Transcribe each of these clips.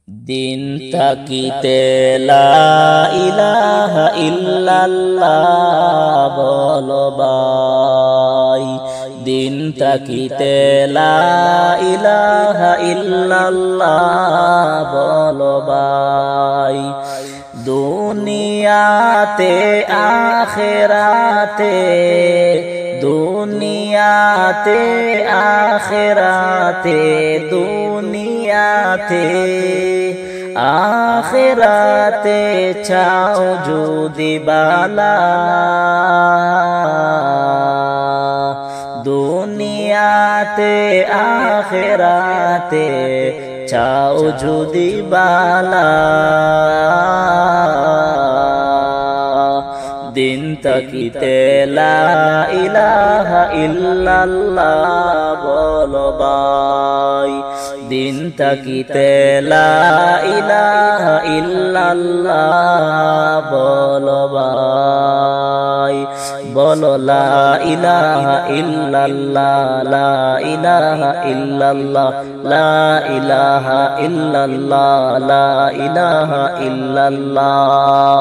দিন থাকিতে লা ইলাহা ইল্লাল্লাহ বলো ভাই, দিন থাকিতে লা ইলাহা ইল্লাল্লাহ বলো ভাই। দুনিয়াতে আখিরাতে, দুনিয়াতে আখিরাতে, দুনিয়াতে আখিরাতে চাও যদি বালা, দুনিয়াতে আখিরাতে চাও যদি বালা, দিন থাকিতে লা ইলাহা ইল্লাল্লাহ বলো ভাই, দিন থাকিতে লা ইলাহা ইল্লাল্লাহ বলো ভাই। বলো লা ইলাহা ইল্লাল্লাহ, লা ইলাহা ইল্লাল্লাহ, লা ইলাহা ইল্লাল্লাহ, লা ইলাহা ইল্লাল্লাহ।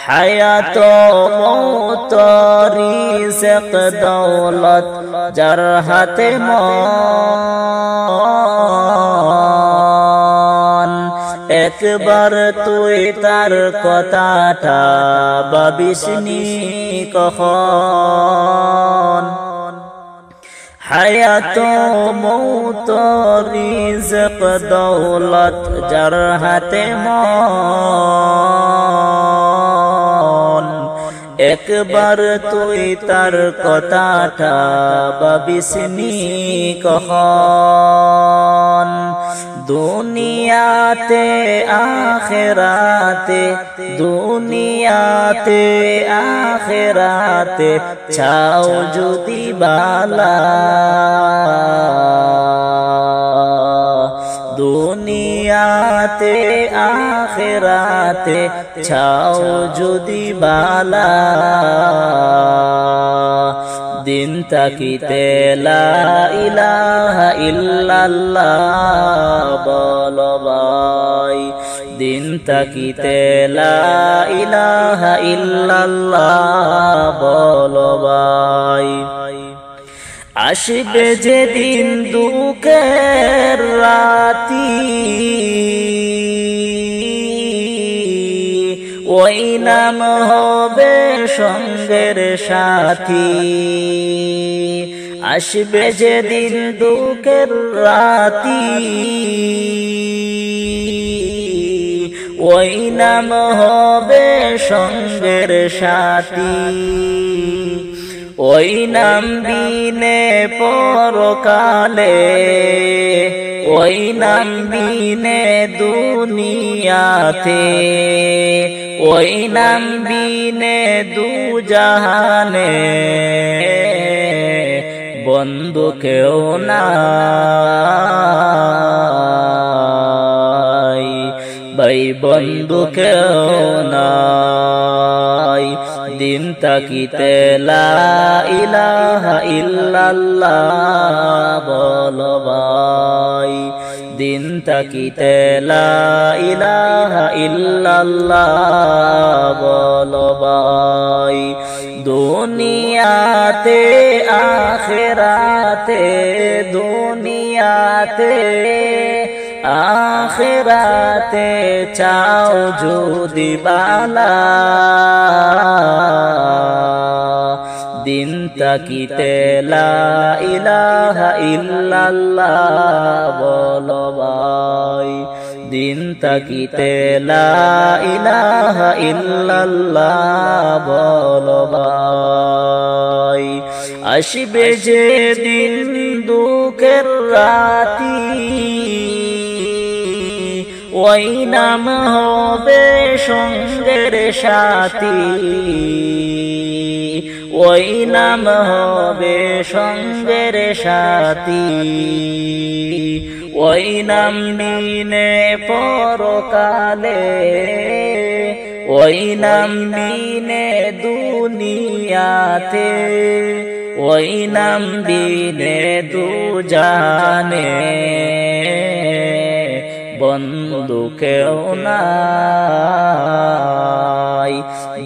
হায়াত মৌত রিজক দৌলত যার হাতে মন, একবার তুই তার কথাটা ভাবিসনি কখন। হায়াত মৌত রিজক দৌলত যার হাতে মন, একবার তুই তার কথাটা ভাবিসনি কখন। দুনিয়াতে আখিরাতে, দুনিয়াতে আখিরাতে চাও যদি বালা, দুনিয়াতে আখিরাতে চাও যদি বালা, দিন থাকিতে লা ইলাহা ইল্লাল্লাহ বলো ভাই, দিন থাকিতে লা ইলাহা ইল্লাল্লাহ বলো ভাই। আসবে যেদিন দুঃখের রাতি, ওই নাম হবে সঙ্গের সাথী। আসবে যেদিন দুঃখের রাতি, ওই নাম হবে সঙ্গের সাথী। ওই নাম বিনে পরকালে, ওই নাম বিনে দুনিয়াতে, ওই নাম বিনে দুজাহানে বন্ধু কেউ নাই ভাই, বন্ধু কেউ নাই। দিন থাকিতে লা ইলাহা ইল্লাল্লাহ বলো ভাই, দিন থাকিতে লা ইলাহা ইল্লাল্লাহ বলো ভাই। দুনিয়াতে আখিরাতে, দুনিয়াতে আখিরাতে চাও যদি বালা, দিন থাকিতে লা ইলাহা ইল্লাল্লাহ বলো ভাই, দিন থাকিতে লা ইলাহা ইল্লাল্লাহ বলো ভাই। আসবে যেদিন দুঃখের রাতি, ওই নাম হবে সঙ্গের সাথী, ওই নাম হবে সঙ্গের সাথী। ওই নাম বিনে পরকালে, ওই নাম বিনে দুনিয়াতে, ওই নাম বিনে দুজাহানে বন্ধু কেউ নাই।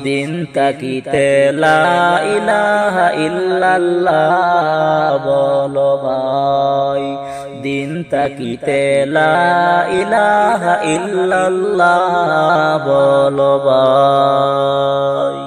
দিন তাকিতে লা ইলাহা ইল্লাল্লাহ বলো ভাই, দিন তাকিতে লা ইলাহা ইল্লাল্লাহ বলো ভাই।